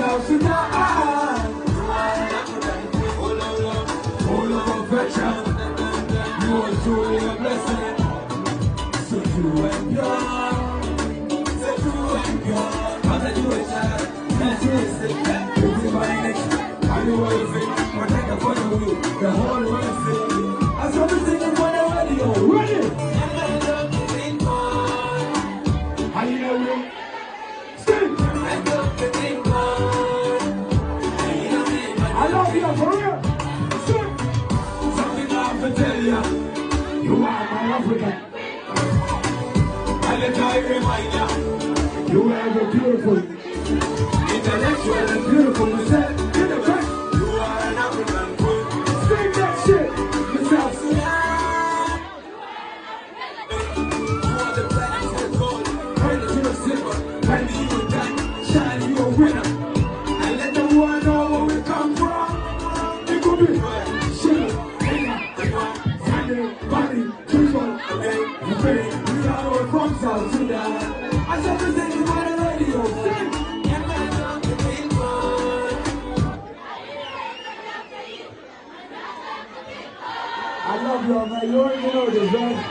South Sudan. Full of affection. You are truly a blessing. So true and pure. So true and pure. Congratulations. That's it. Everybody next. I know what you think. But take a photo of you. The whole world sing. I saw me singing for the radio. Ready? How you know you? Sing! I love you for real. Sing! Something I have to tell you. You are my African. And let I remind you. You are the beautiful. Intellectual and beautiful. You said, in the back. You are an African queen. Sing that shit. Yourself. When you die, shine you a winner. And let the world know where we come from. It could be shit, Sunday, body, people, okay, we are all from South Sudan. I said the thing is on the radio, sing. I love you, man. You already know this, man.